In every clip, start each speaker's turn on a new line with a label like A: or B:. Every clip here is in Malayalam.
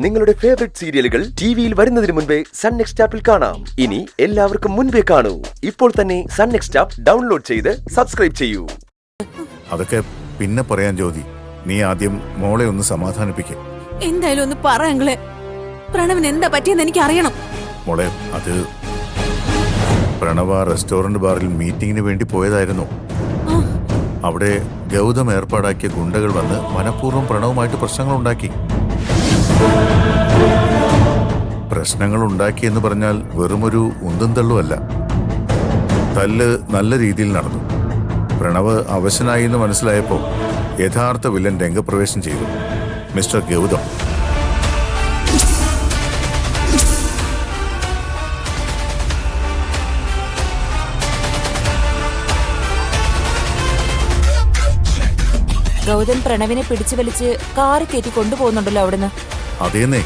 A: നിങ്ങളുടെ ഫേവറേറ്റ് സീരിയലുകൾ ടിവിയിൽ വരുന്നതിന് മുൻപേ സൺ നെക്സ്റ്റ് ആപ്പിൽ കാണാം. ഇനി എല്ലാവർക്കും മുൻപേ കാണൂ. ഇപ്പോൾ തന്നെ സൺ നെക്സ്റ്റ് ആപ്പ് ഡൗൺലോഡ് ചെയ്ത് സബ്സ്ക്രൈബ് ചെയ്യൂ.
B: അതൊക്കെ പിന്നെ പറയാൻ ജ്യോതി. നീ ആദ്യം മോളെ ഒന്ന് സമാധാനിപ്പിക്കേ.
C: എന്തായാലും ഒന്ന് പറ. പ്രണവിന് എന്താ പറ്റിയെന്ന് എനിക്ക് അറിയണം.
B: മോളെ, അത് പ്രണവ റെസ്റ്റോറന്റ് ബാറിൽ മീറ്റിംഗിന് വേണ്ടി പോയതായിരുന്നു. അവിടെ ഗൗതം ഏർപ്പാടാക്കിയ ഗുണ്ടകൾ വന്ന് മനഃപൂർവ്വം പ്രണവുമായിട്ട് പ്രശ്നങ്ങൾ ഉണ്ടാക്കി. പ്രശ്നങ്ങൾ ഉണ്ടാക്കിയെന്ന് പറഞ്ഞാൽ വെറുമൊരു ഉന്തും തള്ളുമല്ല. തല്ല് നല്ല രീതിയിൽ നടന്നു. പ്രണവ് അവശനായി എന്ന് മനസ്സിലായപ്പോൾ യഥാർത്ഥ വില്ലൻ രംഗപ്രവേശം ചെയ്തു, മിസ്റ്റർ ഗൗതം.
D: ഗൗതം പ്രണവിനെ പിടിച്ചു വലിച്ച് കാറി കയറ്റി കൊണ്ടുപോകുന്നുണ്ടല്ലോ അവിടുന്ന്.
B: അതേന്നേ,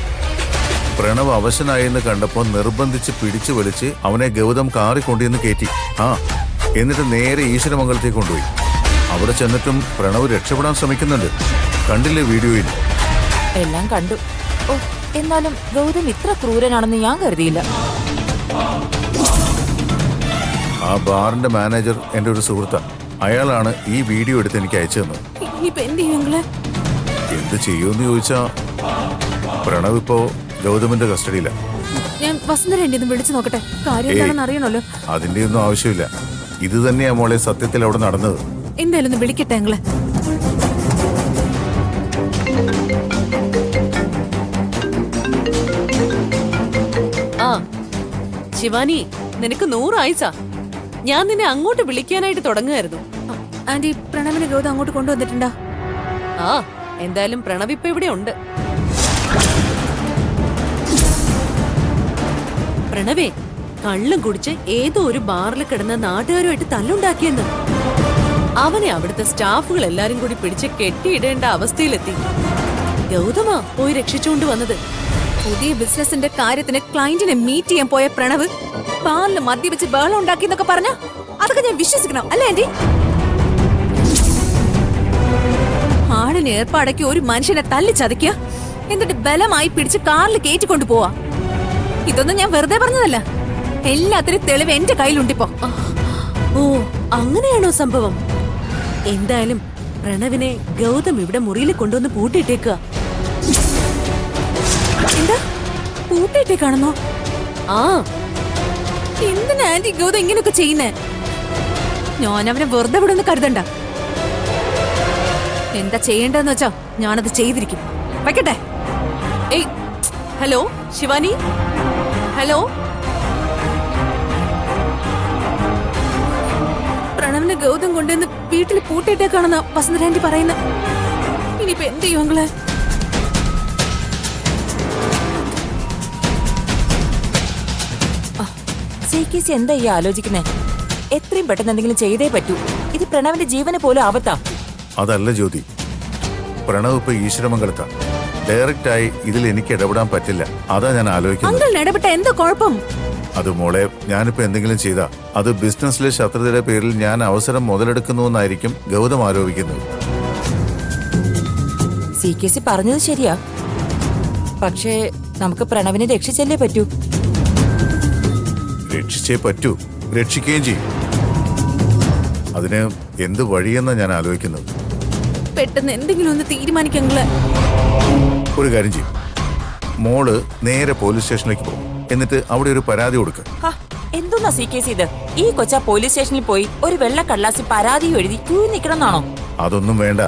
B: പ്രണവ് അവശനായെന്ന് കണ്ടപ്പോൾ നിർബന്ധിച്ച് പിടിച്ചു വലിച്ച് അവനെ ഗൗതം കാറി കൊണ്ടുവന്ന് കയറ്റി. എന്നിട്ട് നേരെ ഈശ്വരമംഗലത്തേക്ക് കൊണ്ടുപോയി. അവിടെ ചെന്നിട്ടും പ്രണവ് രക്ഷപ്പെടാൻ ശ്രമിക്കുന്നുണ്ട്. കണ്ടില്ലേ വീഡിയോയിൽ?
D: എല്ലാം കണ്ടു. എന്നാലും ഗൗതം ഇത്ര ക്രൂരനാണെന്ന് ഞാൻ കരുതിയില്ല.
B: ആ ബാറിന്റെ മാനേജർ എന്റെ ഒരു സുഹൃത്താണ്. അയാളാണ് ഈ വീഡിയോ എടുത്ത് എനിക്ക് അയച്ചു തന്നത്. എന്ത് ചെയ്യുമെന്ന് ചോദിച്ചാ, പ്രണവ് ഇപ്പോ ഗൗതമിന്റെ കസ്റ്റഡിയില.
C: ഞാൻ വസുന്ധര വിളിച്ചു നോക്കട്ടെ, കാര്യം എന്താണെന്ന് അറിയണല്ലോ.
B: അതിന്റെ ഒന്നും ആവശ്യമില്ല. ഇത് തന്നെയാ മോളെ സത്യത്തിൽ അവിടെ നടന്നത്.
C: എന്തായാലും ഒന്ന് വിളിക്കട്ടെ.
E: ശിവാനി, നിനക്ക് 100 ആയിസാ. ഞാൻ നിന്നെ അങ്ങോട്ട് വിളിക്കാനായിട്ട് തുടങ്ങുമായിരുന്നു.
C: ആന്റി, പ്രണവിനെ ഗൗതം അങ്ങോട്ട് കൊണ്ടുവന്നിട്ടുണ്ടോ?
E: എന്തായാലും പ്രണവ് ഇപ്പൊ ഇവിടെ ഉണ്ട്. പ്രണവേ കള്ളും കുടിച്ച് ഏതോ ഒരു ബാറിൽ കിടന്ന നാട്ടുകാരുമായിട്ട് തല്ലുണ്ടാക്കിയെന്ന്. അവനെ അവിടുത്തെ സ്റ്റാഫുകൾ എല്ലാരും കൂടി പിടിച്ച് കെട്ടിയിടേണ്ട അവസ്ഥയിലെത്തി. ഗൗതമാ പോയി രക്ഷിച്ചുകൊണ്ട് വന്നത്.
C: പുതിയ ബിസിനസിന്റെ കാര്യത്തിന് ക്ലയന്റിനെ മീറ്റ് ചെയ്യാൻ പോയ പ്രണവ് ബാറിൽ മദ്യപിച്ച് ബഹളം ഉണ്ടാക്കിന്നൊക്കെ പറഞ്ഞ അതൊക്കെ ഞാൻ വിശ്വസിക്കണം അല്ലേ ആന്റി? ആളിന് ഏർപ്പാടക്കി ഒരു മനുഷ്യനെ തല്ലി ചതയ്ക്കുക, എന്നിട്ട് ബലമായി പിടിച്ച് കാറിൽ കയറ്റിക്കൊണ്ടു പോവാ. ഇതൊന്നും ഞാൻ വെറുതെ പറഞ്ഞതല്ല. എല്ലാത്തിനും തെളിവ് എന്റെ കയ്യിലുണ്ടിപ്പോ.
E: അങ്ങനെയാണോ സംഭവം? എന്തായാലും പ്രണവിനെ ഗൗതം ഇവിടെ മുറിയിൽ കൊണ്ടുവന്ന് പൂട്ടിയിട്ടേക്കുക.
C: എന്താ പൂട്ടിയിട്ടേക്കാണെന്നോ? എന്തിനാ ആന്റി ഗൗതം ഇങ്ങനെയൊക്കെ ചെയ്യുന്നേ? ഞാൻ അവനെ വെറുതെ വിടുന്ന് കരുതണ്ട. എന്താ ചെയ്യേണ്ടതെന്ന് വെച്ചാ ഞാനത് ചെയ്തിരിക്കും. വയ്ക്കട്ടെ.
E: Hello Shivani, hello.
C: പ്രണവിനെ ഗൗതം കൊണ്ടുവന്ന് വീട്ടിൽ പൂട്ടിയിട്ടേക്കാണെന്നാ വസുന്ധര ആന്റി പറയുന്നത്. ഇനിയിപ്പോ എന്ത് ചെയ്യും അങ്ങളെ?
D: സേക്കേസി എന്താ ഈ ആലോചിക്കുന്നേ? എത്രയും പെട്ടെന്ന് എന്തെങ്കിലും ചെയ്തേ പറ്റൂ. ഇത് പ്രണവിന്റെ ജീവന് പോലും ആപത്താ.
B: അതല്ല ജ്യോതി, പ്രണവ് ഇപ്പൊ ഈശ്വരമംഗലത്താ. ഡയറക്റ്റ് ആയി ഇതിൽ എനിക്ക് ഇടപെടാൻ പറ്റില്ല. അതാ ഞാൻ ആലോചിക്കുന്നത്.
C: ഇടപെട്ട എന്താ കുഴപ്പം?
B: അത് മോളെ, ഞാനിപ്പോ എന്തെങ്കിലും ചെയ്താ അത് ബിസിനസ്സിലെ ശത്രുതയുടെ പേരിൽ ഞാൻ അവസരം മുതലെടുക്കുന്നുവെന്നായിരിക്കും ഗൗതം ആരോപിക്കുന്നത്.
D: സേക്കേസി പറഞ്ഞത് ശരിയാ. പക്ഷേ നമുക്ക് പ്രണവിനെ രക്ഷിച്ചല്ലേ പറ്റൂ.
B: രക്ഷിച്ചേ പറ്റൂ, രക്ഷിക്കുകയും ചെയ്യും. അതിന് എന്ത് വഴിയെന്നാ ഞാൻ ആലോചിക്കുന്നത്.
C: പെട്ടെന്ന് എന്തെങ്കിലും ഒന്ന് തീരുമാനിക്കങ്ങള്.
B: ഒരു കാര്യം ചെയ്യും, മോള് നേരെ പോലീസ് സ്റ്റേഷനിലേക്ക് പോകും. എന്നിട്ട് അവിടെ ഒരു പരാതി കൊടുക്ക.
D: എന്തോന്നാ സേക്കേസി ഇത്? ഈ കൊച്ച പോലീസ് സ്റ്റേഷനിൽ പോയി ഒരു വെള്ള കടലാസിൽ പരാതി എഴുതി ക്യൂ നിൽക്കണമെന്നാണോ?
B: അതൊന്നും വേണ്ട.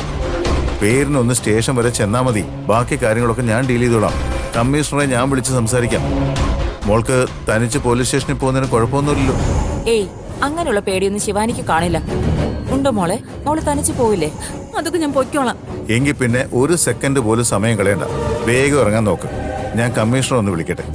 B: പേരിനൊന്ന് സ്റ്റേഷൻ വരെ ചെന്നാ മതി. ബാക്കി കാര്യങ്ങളൊക്കെ ഞാൻ ഡീൽ ചെയ്തോളാം. കമ്മീഷണറെ ഞാൻ വിളിച്ച് സംസാരിക്കാം. മോൾക്ക് തനിച്ച് പോലീസ് സ്റ്റേഷനിൽ പോകുന്നതിന് കുഴപ്പമൊന്നുമില്ലല്ലോ.
D: അങ്ങനെയുള്ള പേടിയൊന്നും ശിവാനിക്ക് കാണില്ല. ഉണ്ടോ മോളെ? മോള് തനിച്ച് പോവില്ലേ?
C: അതൊക്കെ ഞാൻ പൊയ്ക്കോളാം.
B: എങ്കിൽ പിന്നെ ഒരു സെക്കൻഡ് പോലും സമയം കളയണ്ട. വേഗം ഇറങ്ങാൻ നോക്ക്. ഞാൻ കമ്മീഷണർ ഒന്ന് വിളിക്കട്ടെ.